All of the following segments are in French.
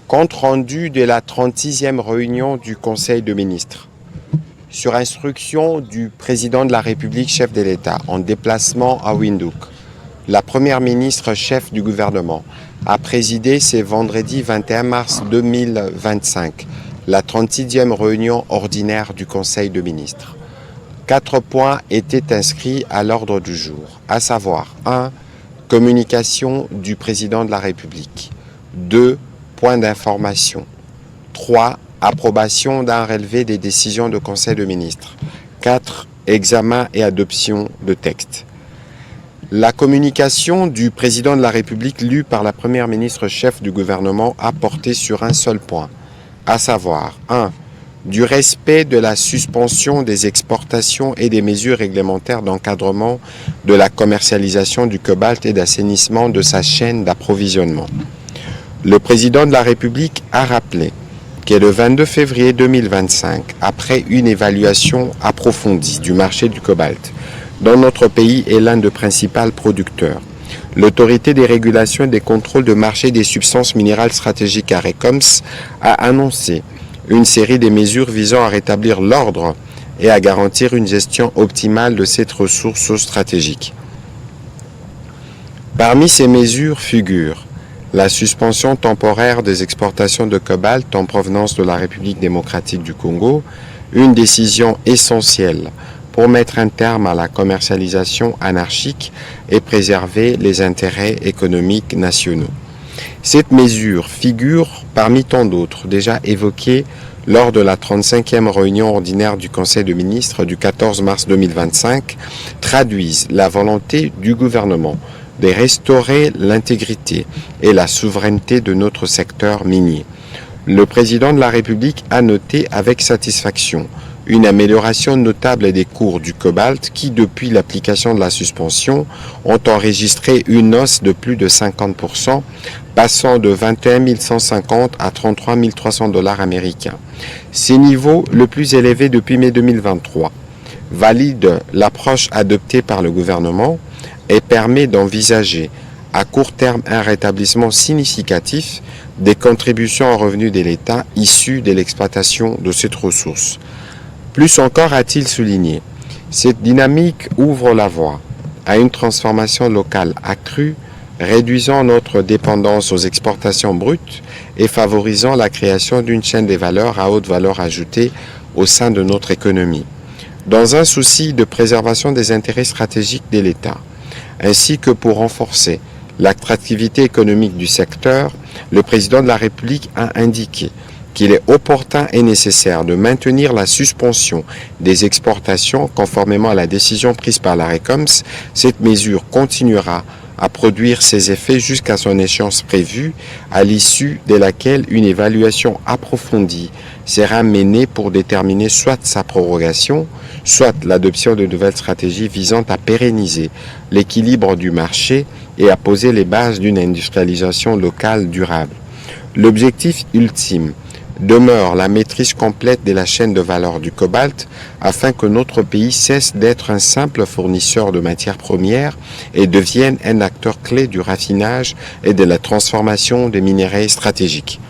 Compte rendu de la 36e réunion du Conseil de ministres. Sur instruction du président de la République, chef de l'État, en déplacement à Windhoek, la première ministre chef du gouvernement a présidé ce vendredi 21 mars 2025 la 36e réunion ordinaire du Conseil de ministres. 4 points étaient inscrits à l'ordre du jour, à savoir 1. Communication du président de la République. 2. Point d'information. 3. Approbation d'un relevé des décisions du Conseil de ministres. 4. Examen et adoption de textes. La communication du président de la République lue par la première ministre chef du gouvernement a porté sur un seul point, à savoir 1. Du respect de la suspension des exportations et des mesures réglementaires d'encadrement de la commercialisation du cobalt et d'assainissement de sa chaîne d'approvisionnement. Le président de la République a rappelé que le 22 février 2025, après une évaluation approfondie du marché du cobalt, dont notre pays est l'un des principaux producteurs, l'autorité des régulations et des contrôles de marché des substances minérales stratégiques ARECOMS a annoncé une série de mesures visant à rétablir l'ordre et à garantir une gestion optimale de cette ressource stratégique. Parmi ces mesures figurent la suspension temporaire des exportations de cobalt en provenance de la République démocratique du Congo, une décision essentielle pour mettre un terme à la commercialisation anarchique et préserver les intérêts économiques nationaux. Cette mesure figure parmi tant d'autres déjà évoquées lors de la 35e réunion ordinaire du Conseil de ministres du 14 mars 2025, traduisent la volonté du gouvernement de restaurer l'intégrité et la souveraineté de notre secteur minier. Le président de la République a noté avec satisfaction une amélioration notable des cours du cobalt qui, depuis l'application de la suspension, ont enregistré une hausse de plus de 50%, passant de 21 150 à 33 300 $ américains. Ces niveaux, le plus élevé depuis mai 2023, valident l'approche adoptée par le gouvernement et permet d'envisager à court terme un rétablissement significatif des contributions en revenus de l'État issues de l'exploitation de cette ressource. Plus encore, a-t-il souligné, cette dynamique ouvre la voie à une transformation locale accrue, réduisant notre dépendance aux exportations brutes et favorisant la création d'une chaîne des valeurs à haute valeur ajoutée au sein de notre économie. Dans un souci de préservation des intérêts stratégiques de l'État, ainsi que pour renforcer l'attractivité économique du secteur, le président de la République a indiqué qu'il est opportun et nécessaire de maintenir la suspension des exportations conformément à la décision prise par l'ARECOMS. Cette mesure continuera à produire ses effets jusqu'à son échéance prévue, à l'issue de laquelle une évaluation approfondie sera menée pour déterminer soit sa prorogation, soit l'adoption de nouvelles stratégies visant à pérenniser l'équilibre du marché et à poser les bases d'une industrialisation locale durable. L'objectif ultime demeure la maîtrise complète de la chaîne de valeur du cobalt afin que notre pays cesse d'être un simple fournisseur de matières premières et devienne un acteur clé du raffinage et de la transformation des minerais stratégiques.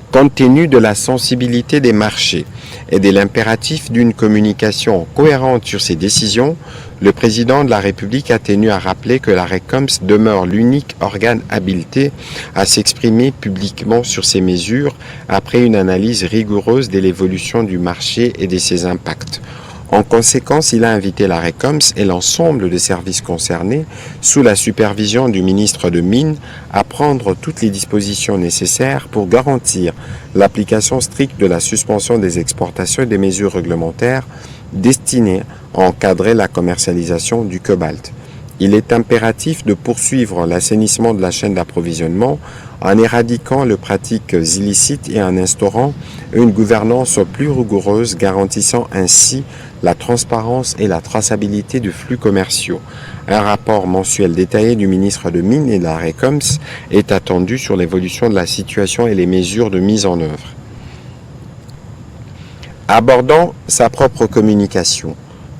Compte tenu de la sensibilité des marchés et de l'impératif d'une communication cohérente sur ces décisions, le président de la République a tenu à rappeler que l'ARECOMS demeure l'unique organe habilité à s'exprimer publiquement sur ces mesures après une analyse rigoureuse de l'évolution du marché et de ses impacts. En conséquence, il a invité l'ARECOMS et l'ensemble des services concernés, sous la supervision du ministre de Mines, à prendre toutes les dispositions nécessaires pour garantir l'application stricte de la suspension des exportations et des mesures réglementaires destinées à encadrer la commercialisation du cobalt. Il est impératif de poursuivre l'assainissement de la chaîne d'approvisionnement en éradiquant les pratiques illicites et en instaurant une gouvernance plus rigoureuse garantissant ainsi la transparence et la traçabilité du flux commerciaux. Un rapport mensuel détaillé du ministre de Mines et de l'ARECOMS est attendu sur l'évolution de la situation et les mesures de mise en œuvre. Abordant sa propre communication,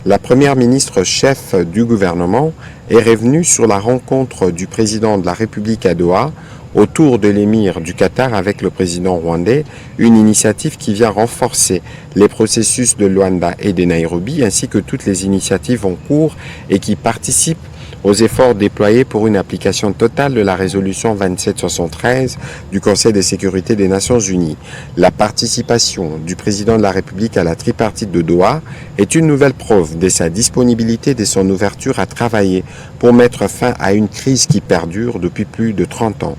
la première ministre chef du gouvernement est revenue sur la rencontre du président de la République à Doha autour de l'émir du Qatar avec le président rwandais, une initiative qui vient renforcer les processus de Luanda et de Nairobi, ainsi que toutes les initiatives en cours et qui participent aux efforts déployés pour une application totale de la résolution 2773 du Conseil de sécurité des Nations Unies. La participation du président de la République à la tripartite de Doha est une nouvelle preuve de sa disponibilité et de son ouverture à travailler pour mettre fin à une crise qui perdure depuis plus de 30 ans.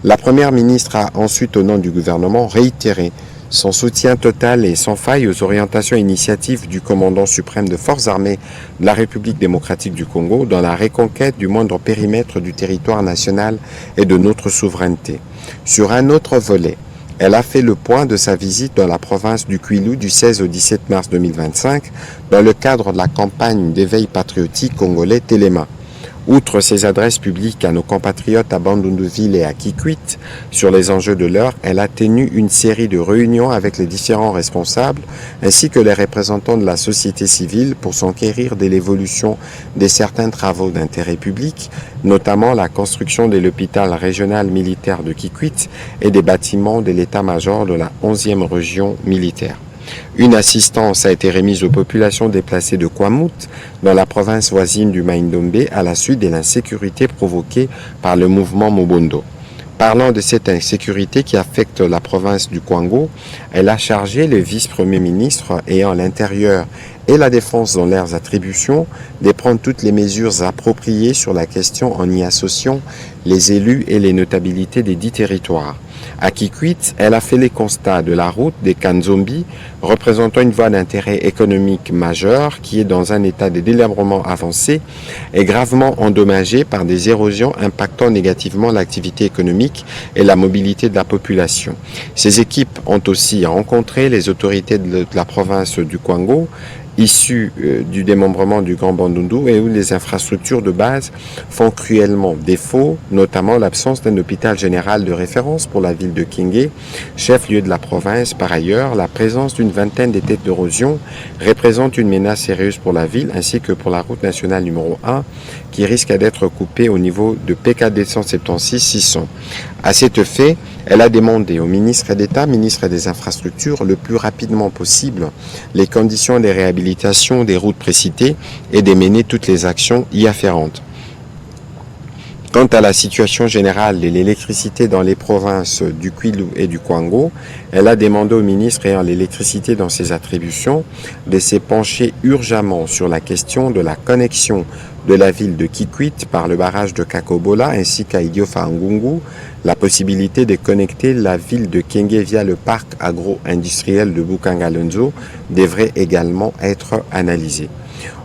La Première ministre a ensuite, au nom du gouvernement, réitéré son soutien total et sans faille aux orientations et initiatives du commandant suprême de forces armées de la République démocratique du Congo dans la reconquête du moindre périmètre du territoire national et de notre souveraineté. Sur un autre volet, elle a fait le point de sa visite dans la province du Kwilu du 16 au 17 mars 2025 dans le cadre de la campagne d'éveil patriotique congolais Téléma. Outre ses adresses publiques à nos compatriotes à Bandundu-Ville et à Kikwit sur les enjeux de l'heure, elle a tenu une série de réunions avec les différents responsables ainsi que les représentants de la société civile pour s'enquérir de l'évolution de certains travaux d'intérêt public, notamment la construction de l'hôpital régional militaire de Kikwit et des bâtiments de l'état-major de la 11e région militaire. Une assistance a été remise aux populations déplacées de Kwamut, dans la province voisine du Mai-Ndombe, à la suite de l'insécurité provoquée par le mouvement Mobondo. Parlant de cette insécurité qui affecte la province du Kwango, elle a chargé le vice-premier ministre ayant l'intérieur et la défense dans leurs attributions de prendre toutes les mesures appropriées sur la question en y associant les élus et les notabilités des dix territoires. À Kikwit, elle a fait les constats de la route des Kanzombi, représentant une voie d'intérêt économique majeure qui est dans un état de délabrement avancé et gravement endommagée par des érosions impactant négativement l'activité économique et la mobilité de la population. Ces équipes ont aussi rencontré les autorités de la province du Kwango, issus du démembrement du Grand Bandundu et où les infrastructures de base font cruellement défaut, notamment l'absence d'un hôpital général de référence pour la ville de Kingé, chef-lieu de la province. Par ailleurs, la présence d'une vingtaine de têtes d'érosion représente une menace sérieuse pour la ville ainsi que pour la route nationale numéro 1 qui risque d'être coupée au niveau de PKD 176-600. À cet effet, elle a demandé au ministre d'État, ministre des Infrastructures, le plus rapidement possible les conditions de réhabilitation des routes précitées et de mener toutes les actions y afférentes. Quant à la situation générale de l'électricité dans les provinces du Kwilu et du Kwango, elle a demandé au ministre ayant l'électricité dans ses attributions de se pencher urgemment sur la question de la connexion de la ville de Kikwit par le barrage de Kakobola ainsi qu'à Idiofa-Ngungu, la possibilité de connecter la ville de Kenge via le parc agro-industriel de Bukangalonzo devrait également être analysée.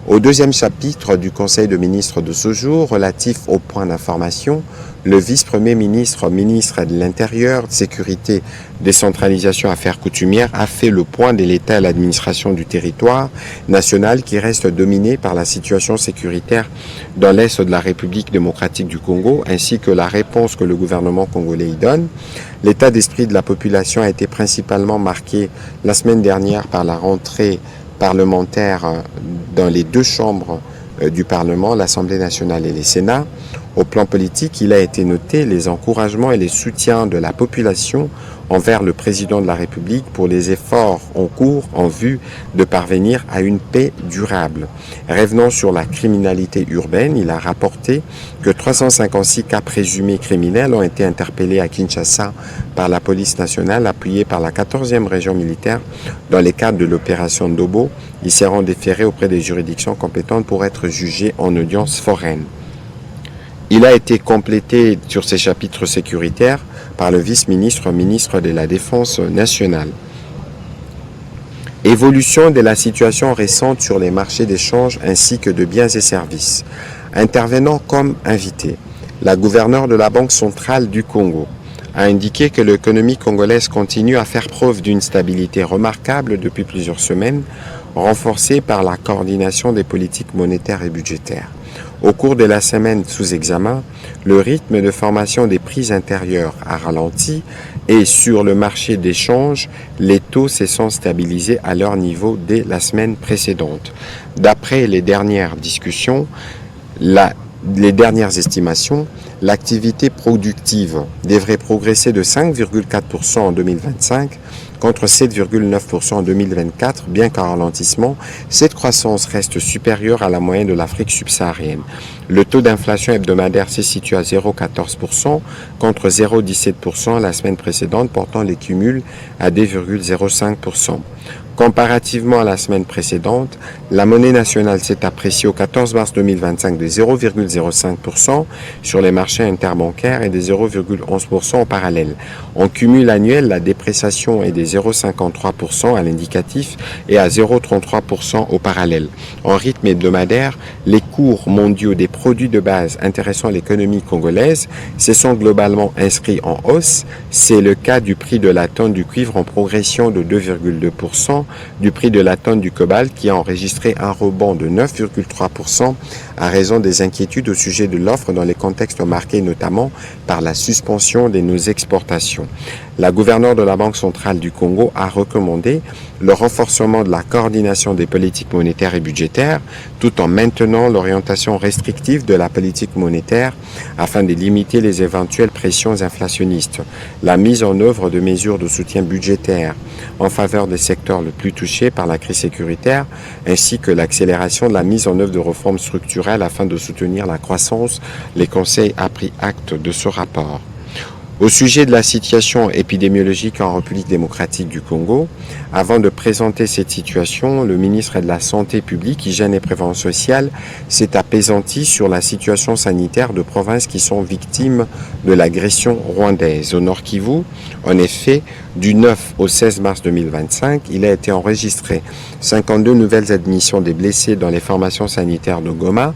Au deuxième chapitre du Conseil de ministres de ce jour, relatif au point d'information, le vice-premier ministre, ministre de l'Intérieur, de Sécurité, Décentralisation, Affaires coutumières, a fait le point de l'État et l'administration du territoire national qui reste dominé par la situation sécuritaire dans l'Est de la République démocratique du Congo, ainsi que la réponse que le gouvernement congolais y donne. L'état d'esprit de la population a été principalement marqué la semaine dernière par la rentrée parlementaire dans les deux chambres du Parlement, l'Assemblée nationale et les Sénats. Au plan politique, il a été noté les encouragements et les soutiens de la population envers le président de la République pour les efforts en cours en vue de parvenir à une paix durable. Revenant sur la criminalité urbaine, il a rapporté que 356 cas présumés criminels ont été interpellés à Kinshasa par la police nationale appuyée par la 14e région militaire dans le cadre de l'opération Ndobo. Ils seront déférés auprès des juridictions compétentes pour être jugés en audience foraine. Il a été complété sur ces chapitres sécuritaires par le vice-ministre, ministre de la Défense nationale. Évolution de la situation récente sur les marchés d'échange ainsi que de biens et services. Intervenant comme invité, la gouverneure de la Banque centrale du Congo a indiqué que l'économie congolaise continue à faire preuve d'une stabilité remarquable depuis plusieurs semaines, renforcée par la coordination des politiques monétaires et budgétaires. Au cours de la semaine sous examen, le rythme de formation des prix intérieurs a ralenti et sur le marché d'échange, les taux se sont stabilisés à leur niveau dès la semaine précédente. D'après les dernières discussions, la les dernières estimations, l'activité productive devrait progresser de 5,4% en 2025 contre 7,9% en 2024, bien qu'en ralentissement, cette croissance reste supérieure à la moyenne de l'Afrique subsaharienne. Le taux d'inflation hebdomadaire s'est situé à 0,14% contre 0,17% la semaine précédente, portant les cumuls à 2,05%. Comparativement à la semaine précédente, la monnaie nationale s'est appréciée au 14 mars 2025 de 0,05% sur les marchés interbancaires et de 0,11% en parallèle. En cumul annuel, la dépréciation est de 0,53% à l'indicatif et à 0,33% au parallèle. En rythme hebdomadaire, les cours mondiaux des produits de base intéressant l'économie congolaise se sont globalement inscrits en hausse. C'est le cas du prix de la tonne du cuivre en progression de 2,2%, du prix de la tonne du cobalt qui a enregistré un rebond de 9,3% à raison des inquiétudes au sujet de l'offre dans les contextes marqués notamment par la suspension de nos exportations. La gouverneure de la Banque centrale du Congo a recommandé le renforcement de la coordination des politiques monétaires et budgétaires tout en maintenant l'orientation restrictive de la politique monétaire afin de limiter les éventuelles pressions inflationnistes, la mise en œuvre de mesures de soutien budgétaire en faveur des secteurs les plus touchés par la crise sécuritaire, ainsi que l'accélération de la mise en œuvre de réformes structurelles afin de soutenir la croissance. Les conseils a pris acte de ce rapport. Au sujet de la situation épidémiologique en République démocratique du Congo, avant de présenter cette situation, le ministre de la Santé publique, Hygiène et Prévention sociale s'est apaisanti sur la situation sanitaire de provinces qui sont victimes de l'agression rwandaise. Au Nord Kivu, en effet, du 9 au 16 mars 2025, il a été enregistré 52 nouvelles admissions des blessés dans les formations sanitaires de Goma,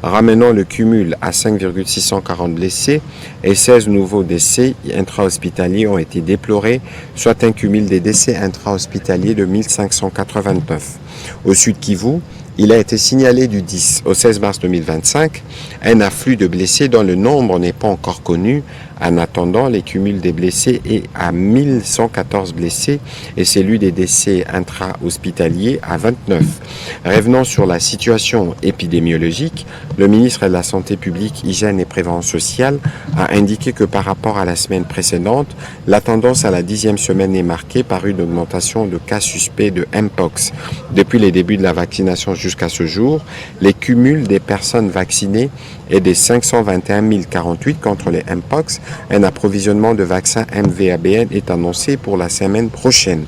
ramenant le cumul à 5,640 blessés et 16 nouveaux décès intra-hospitaliers ont été déplorés, soit un cumul des décès intra-hospitaliers de 1589. Au Sud Kivu, il a été signalé du 10 au 16 mars 2025 un afflux de blessés dont le nombre n'est pas encore connu. En attendant, les cumuls des blessés est à 1114 blessés et celui des décès intra-hospitaliers à 29. Revenant sur la situation épidémiologique, le ministre de la Santé publique, Hygiène et Prévention sociale a indiqué que par rapport à la semaine précédente, la tendance à la 10e semaine est marquée par une augmentation de cas suspects de Mpox. Depuis les débuts de la vaccination jusqu'à ce jour, les cumuls des personnes vaccinées est de 521 048 contre les Mpox. Un approvisionnement de vaccins MVABN est annoncé pour la semaine prochaine.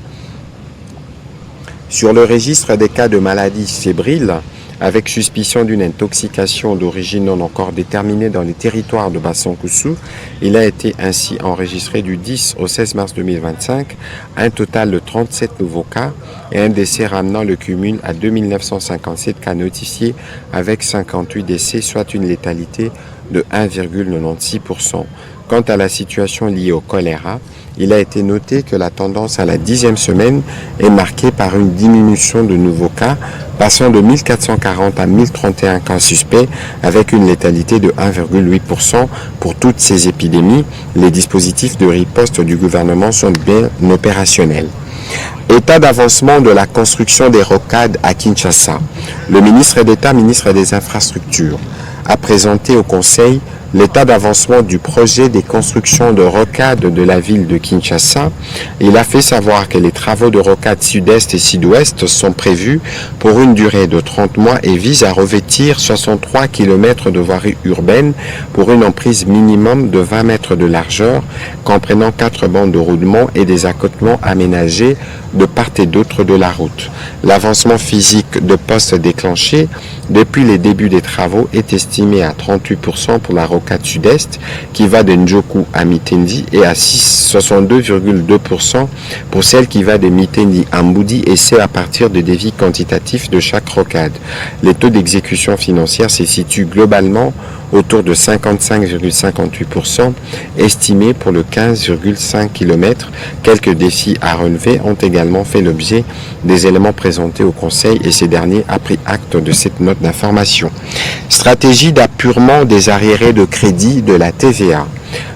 Sur le registre des cas de maladies fébriles, avec suspicion d'une intoxication d'origine non encore déterminée dans les territoires de Bassonkousou, il a été ainsi enregistré du 10 au 16 mars 2025 un total de 37 nouveaux cas et un décès ramenant le cumul à 2957 cas notifiés avec 58 décès, soit une létalité de 1,96%. Quant à la situation liée au choléra, il a été noté que la tendance à la 10e semaine est marquée par une diminution de nouveaux cas, passant de 1440 à 1031 cas suspects, avec une létalité de 1,8%. Pour toutes ces épidémies, les dispositifs de riposte du gouvernement sont bien opérationnels. État d'avancement de la construction des rocades à Kinshasa. Le ministre d'État, ministre des Infrastructures, a présenté au Conseil l'état d'avancement du projet des constructions de rocades de la ville de Kinshasa. Il a fait savoir que les travaux de rocade sud-est et sud-ouest sont prévus pour une durée de 30 mois et visent à revêtir 63 km de voirie urbaine pour une emprise minimum de 20 mètres de largeur, comprenant 4 bandes de roulement et des accotements aménagés de part et d'autre de la route. L'avancement physique de postes déclenchés depuis les débuts des travaux est estimé à 38% pour la rocade sud-est qui va de Ndjoku à Mitendi et à 62,2% pour celle qui va de Mitendi à Mboudi, et c'est à partir de devis quantitatifs de chaque rocade. Les taux d'exécution financière se situent globalement autour de 55,58% estimés pour le 15,5 km. Quelques défis à relever ont également fait l'objet des éléments présentés au Conseil et ces derniers a pris acte de cette note d'information. Stratégie d'appurement des arriérés de crédit de la TVA.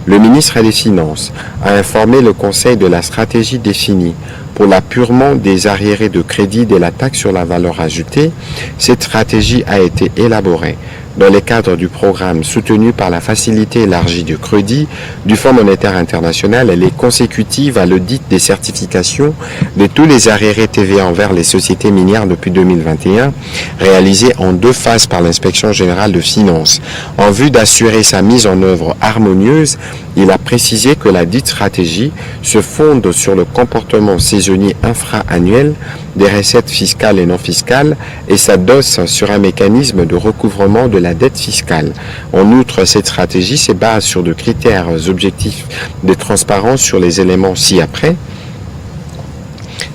Le ministre des Finances a informé le Conseil de la stratégie définie pour l'appurement des arriérés de crédit de la taxe sur la valeur ajoutée. Cette stratégie a été élaborée dans le cadre du programme soutenu par la Facilité élargie de crédit du Fonds monétaire international. Elle est consécutive à l'audit des certifications de tous les arriérés TVA envers les sociétés minières depuis 2021, réalisé en 2 phases par l'Inspection générale de finances. En vue d'assurer sa mise en œuvre harmonieuse, il a précisé que la dite stratégie se fonde sur le comportement saisonnier infra-annuel des recettes fiscales et non fiscales et s'adosse sur un mécanisme de recouvrement de la dette fiscale. En outre, cette stratégie se base sur de critères objectifs de transparence sur les éléments ci-après: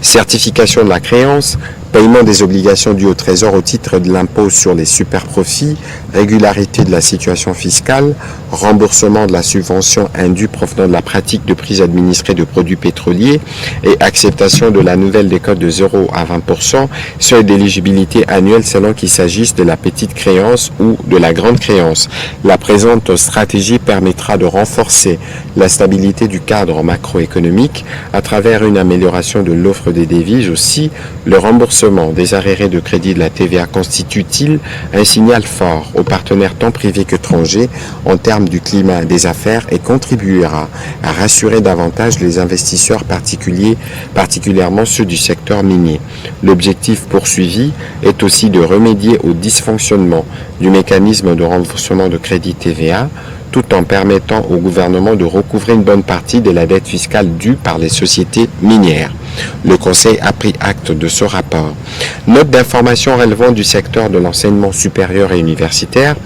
certification de la créance, paiement des obligations dues au Trésor au titre de l'impôt sur les superprofits, régularité de la situation fiscale, remboursement de la subvention indue provenant de la pratique de prise administrée de produits pétroliers et acceptation de la nouvelle décote de 0 à 20%, seuil d'éligibilité annuel selon qu'il s'agisse de la petite créance ou de la grande créance. La présente stratégie permettra de renforcer la stabilité du cadre macroéconomique à travers une amélioration de l'offre des devises. Aussi, le remboursement des arriérés de crédit de la TVA constitue-t-il un signal fort aux partenaires tant privés qu'étrangers en termes du climat des affaires et contribuera à rassurer davantage les investisseurs particuliers, particulièrement ceux du secteur minier. L'objectif poursuivi est aussi de remédier au dysfonctionnement du mécanisme de remboursement de crédit TVA, tout en permettant au gouvernement de recouvrer une bonne partie de la dette fiscale due par les sociétés minières. Le Conseil a pris acte de ce rapport. Note d'information relevant du secteur de l'enseignement supérieur et universitaire.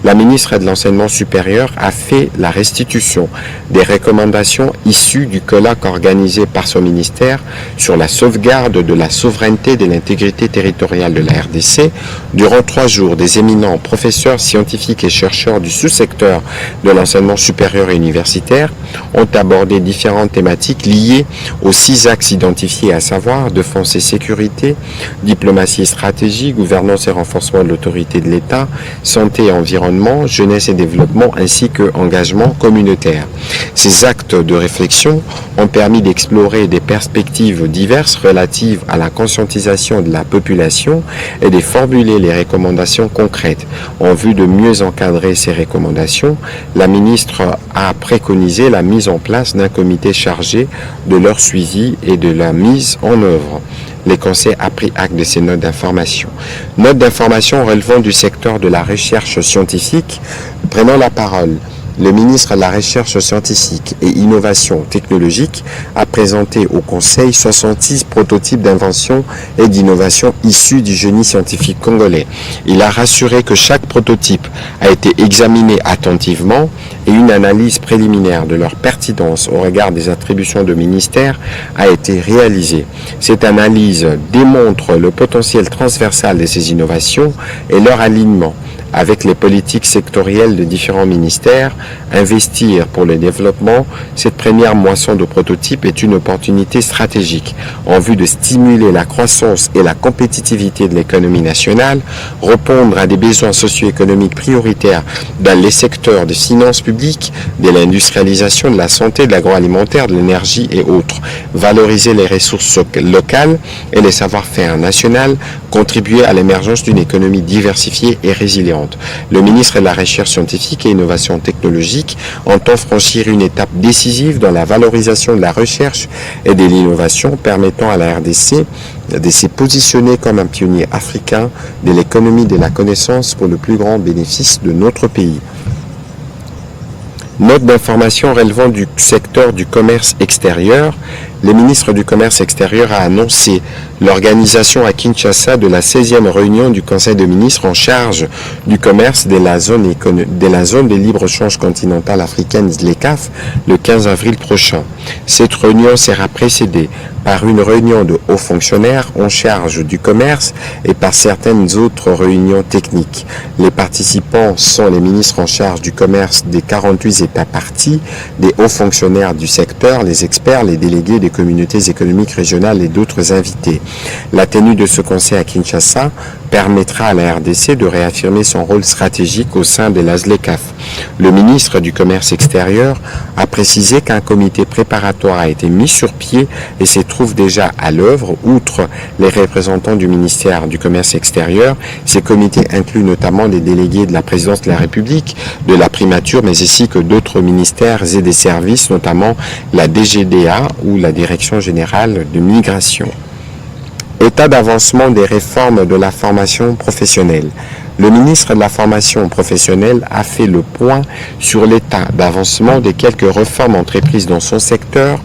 La ministre de l'Enseignement supérieur a fait la restitution des recommandations issues du colloque organisé par son ministère sur la sauvegarde de la souveraineté et de l'intégrité territoriale de la RDC. Durant 3 jours, des éminents professeurs scientifiques et chercheurs du sous-secteur de l'enseignement supérieur et universitaire ont abordé différentes thématiques liées aux 6 axes identifiés, à savoir défense et sécurité, diplomatie et stratégie, gouvernance et renforcement de l'autorité de l'État, santé et environnement, jeunesse et développement, ainsi que engagement communautaire. Ces actes de réflexion ont permis d'explorer des perspectives diverses relatives à la conscientisation de la population et de formuler les recommandations concrètes. En vue de mieux encadrer ces recommandations, la ministre a préconisé la mise en place d'un comité chargé de leur suivi et de la mise en œuvre. Le Conseil a pris acte de ces notes d'information. Notes d'information relevant du secteur de la recherche scientifique. Prenant la parole, le ministre de la Recherche scientifique et innovation technologique a présenté au Conseil 66 prototypes d'invention et d'innovation issus du génie scientifique congolais. Il a rassuré que chaque prototype a été examiné attentivement et une analyse préliminaire de leur pertinence au regard des attributions de ministère a été réalisée. Cette analyse démontre le potentiel transversal de ces innovations et leur alignement avec les politiques sectorielles de différents ministères. Investir pour le développement, cette première moisson de prototypes est une opportunité stratégique en vue de stimuler la croissance et la compétitivité de l'économie nationale, répondre à des besoins socio-économiques prioritaires dans les secteurs des finances publiques, de l'industrialisation, de la santé, de l'agroalimentaire, de l'énergie et autres, valoriser les ressources locales et les savoir-faire nationaux, contribuer à l'émergence d'une économie diversifiée et résiliente. Le ministre de la Recherche scientifique et innovation technologique entend franchir une étape décisive dans la valorisation de la recherche et de l'innovation, permettant à la RDC de se positionner comme un pionnier africain de l'économie de la connaissance pour le plus grand bénéfice de notre pays. Note d'information relevant du secteur du commerce extérieur. Le ministre du Commerce extérieur a annoncé l'organisation à Kinshasa de la 16e réunion du Conseil de ministres en charge du commerce de la zone de libre-échange continentale africaine, l'ECAF, le 15 avril prochain. Cette réunion sera précédée par une réunion de hauts fonctionnaires en charge du commerce et par certaines autres réunions techniques. Les participants sont les ministres en charge du commerce des 48 États parties, des hauts fonctionnaires du secteur, les experts, les délégués des communautés économiques régionales et d'autres invités. La tenue de ce conseil à Kinshasa permettra à la RDC de réaffirmer son rôle stratégique au sein de la ZLECAf. Le ministre du Commerce extérieur a précisé qu'un comité préparatoire a été mis sur pied et se trouve déjà à l'œuvre. Outre les représentants du ministère du Commerce extérieur, ces comités incluent notamment des délégués de la présidence de la République, de la primature, mais ainsi que d'autres ministères et des services, notamment la DGDA ou la Direction générale de migration. État d'avancement des réformes de la formation professionnelle. Le ministre de la formation professionnelle a fait le point sur l'état d'avancement des quelques réformes entreprises dans son secteur,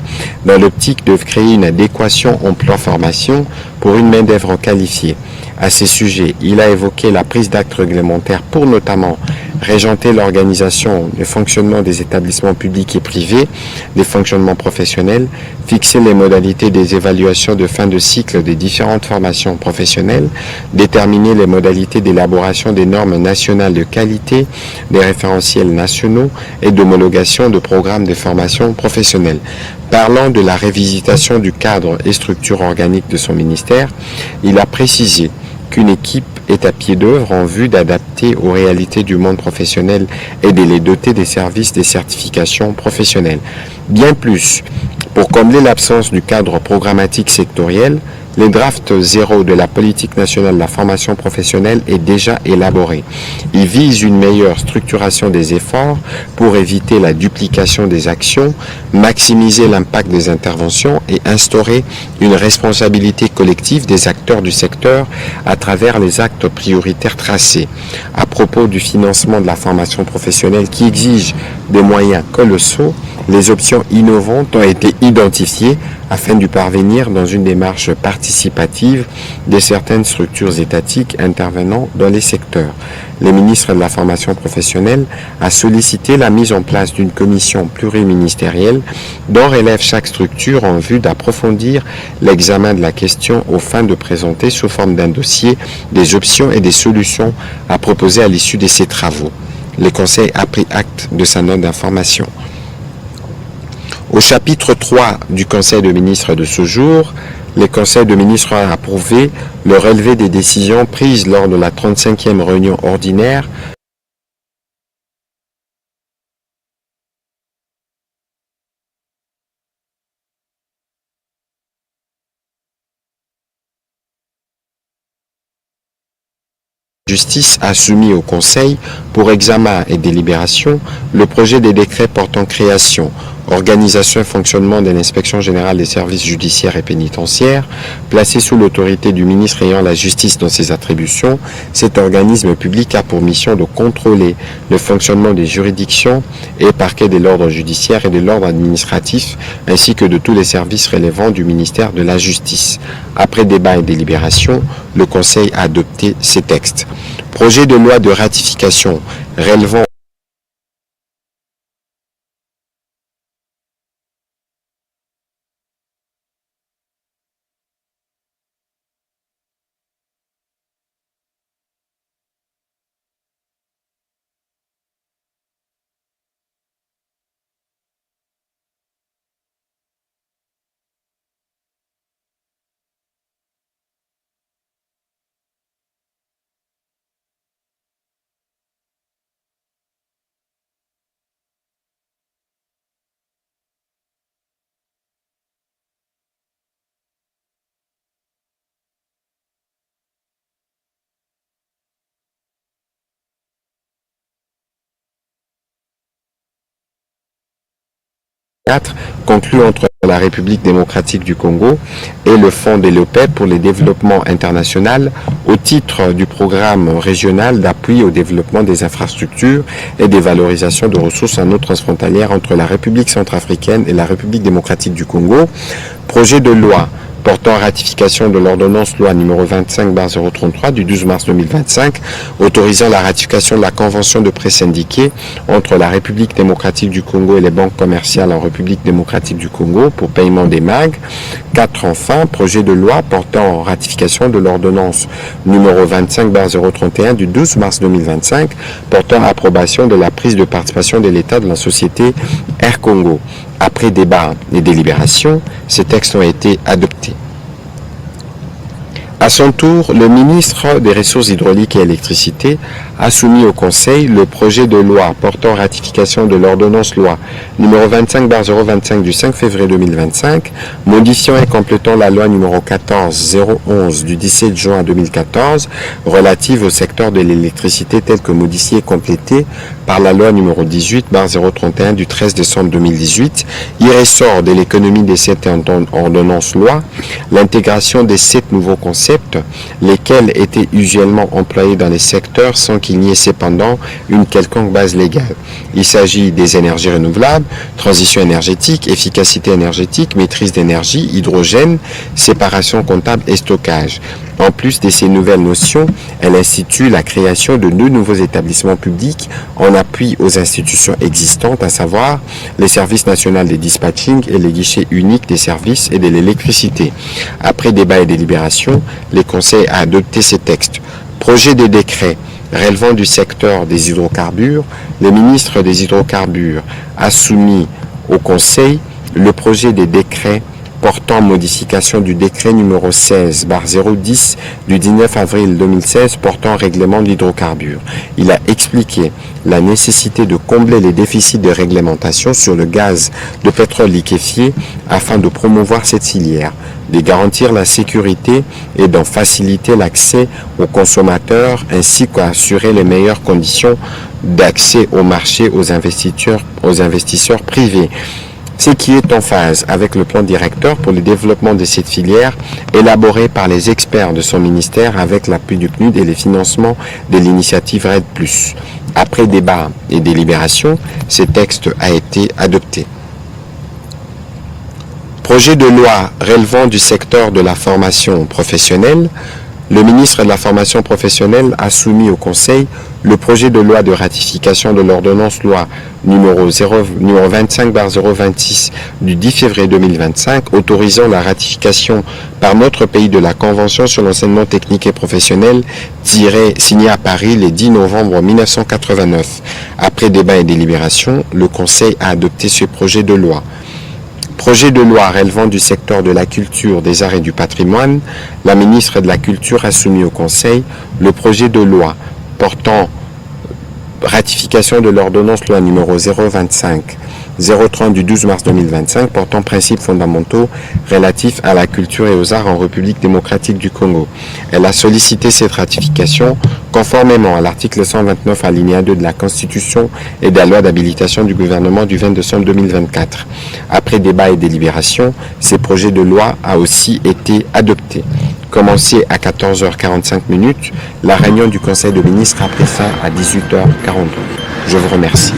dans l'optique de créer une adéquation emploi-formation pour une main-d'œuvre qualifiée. À ces sujets, il a évoqué la prise d'actes réglementaires pour notamment régenter l'organisation, le fonctionnement des établissements publics et privés, des fonctionnements professionnels, fixer les modalités des évaluations de fin de cycle des différentes formations professionnelles, déterminer les modalités d'élaboration des normes nationales de qualité, des référentiels nationaux et d'homologation de programmes de formation professionnelle. Parlant de la révisitation du cadre et structure organique de son ministère, il a précisé qu'une équipe est à pied d'œuvre en vue d'adapter aux réalités du monde professionnel et de les doter des services des certifications professionnelles. Bien plus, pour combler l'absence du cadre programmatique sectoriel, le draft 0 de la politique nationale de la formation professionnelle est déjà élaboré. Il vise une meilleure structuration des efforts pour éviter la duplication des actions, maximiser l'impact des interventions et instaurer une responsabilité collective des acteurs du secteur à travers les actes prioritaires tracés. À propos du financement de la formation professionnelle qui exige des moyens colossaux, les options innovantes ont été identifiées afin de parvenir dans une démarche participative de certaines structures étatiques intervenant dans les secteurs. Le ministre de la formation professionnelle a sollicité la mise en place d'une commission pluriministérielle dont relève chaque structure en vue d'approfondir l'examen de la question aux fins de présenter sous forme d'un dossier des options et des solutions à proposer à l'issue de ces travaux. Le Conseil a pris acte de sa note d'information. Au chapitre 3 du Conseil de ministres de ce jour, le Conseil de ministres a approuvé le relevé des décisions prises lors de la 35e réunion ordinaire Justice a soumis au Conseil pour examen et délibération le projet de décret portant création, organisation et fonctionnement de l'inspection générale des services judiciaires et pénitentiaires, placé sous l'autorité du ministre ayant la justice dans ses attributions. Cet organisme public a pour mission de contrôler le fonctionnement des juridictions et parquets de l'ordre judiciaire et de l'ordre administratif, ainsi que de tous les services relevant du ministère de la Justice. Après débat et délibération, le Conseil a adopté ces textes. Projet de loi de ratification relevant conclu entre la République démocratique du Congo et le Fonds de l'OPEP pour le développement international au titre du programme régional d'appui au développement des infrastructures et des valorisations de ressources en eau transfrontalière entre la République centrafricaine et la République démocratique du Congo. Projet de loi portant ratification de l'ordonnance loi numéro 25/033 du 12 mars 2025, autorisant la ratification de la convention de prêt syndiqué entre la République démocratique du Congo et les banques commerciales en République démocratique du Congo pour paiement des MAG. 4. Enfin, projet de loi portant ratification de l'ordonnance numéro 25/031 du 12 mars 2025, portant approbation de la prise de participation de l'État de la société Air Congo. Après débat et délibération, ces textes ont été adoptés. À son tour, le ministre des Ressources hydrauliques et électricité a soumis au Conseil le projet de loi portant ratification de l'ordonnance loi numéro 25/025 du 5 février 2025, modifiant et complétant la loi numéro 14/011 du 17 juin 2014 relative au secteur de l'électricité telle que modifiée et complétée par la loi numéro 18/031 du 13 décembre 2018. Il ressort de l'économie de cette ordonnance loi l'intégration des 7 nouveaux concepts, lesquels étaient usuellement employés dans les secteurs sans qu'il n'y ait cependant une quelconque base légale. Il s'agit des énergies renouvelables, transition énergétique, efficacité énergétique, maîtrise d'énergie, hydrogène, séparation comptable et stockage. En plus de ces nouvelles notions, elle institue la création de 2 nouveaux établissements publics en appui aux institutions existantes, à savoir les services nationaux des dispatching et les guichets uniques des services et de l'électricité. Après débat et délibération, les conseils a adopté ces textes. Projet de décret relevant du secteur des hydrocarbures, le ministre des hydrocarbures a soumis au Conseil le projet de décret portant modification du décret numéro 16/010 du 19 avril 2016 portant règlement de l'hydrocarbure. Il a expliqué la nécessité de combler les déficits de réglementation sur le gaz de pétrole liquéfié afin de promouvoir cette filière, de garantir la sécurité et d'en faciliter l'accès aux consommateurs ainsi qu'assurer les meilleures conditions d'accès au marché aux investisseurs privés, ce qui est en phase avec le plan directeur pour le développement de cette filière élaboré par les experts de son ministère avec l'appui du PNUD et les financements de l'initiative RED+. Après débat et délibération, ce texte a été adopté. Projet de loi relevant du secteur de la formation professionnelle. Le ministre de la Formation professionnelle a soumis au Conseil le projet de loi de ratification de l'ordonnance loi numéro 25/026 du 10 février 2025 autorisant la ratification par notre pays de la Convention sur l'enseignement technique et professionnel signée à Paris le 10 novembre 1989. Après débat et délibération, le Conseil a adopté ce projet de loi. Projet de loi relevant du secteur de la culture, des arts et du patrimoine, la ministre de la Culture a soumis au Conseil le projet de loi portant ratification de l'ordonnance loi numéro 025/030 du 12 mars 2025 portant principes fondamentaux relatifs à la culture et aux arts en République démocratique du Congo. Elle a sollicité cette ratification conformément à l'article 129 alinéa 2 de la Constitution et de la loi d'habilitation du gouvernement du 20 décembre 2024. Après débat et délibération, ces projets de loi a aussi été adoptés. Commencé à 14h45, la réunion du Conseil de ministres a pris fin à 18h42. Je vous remercie.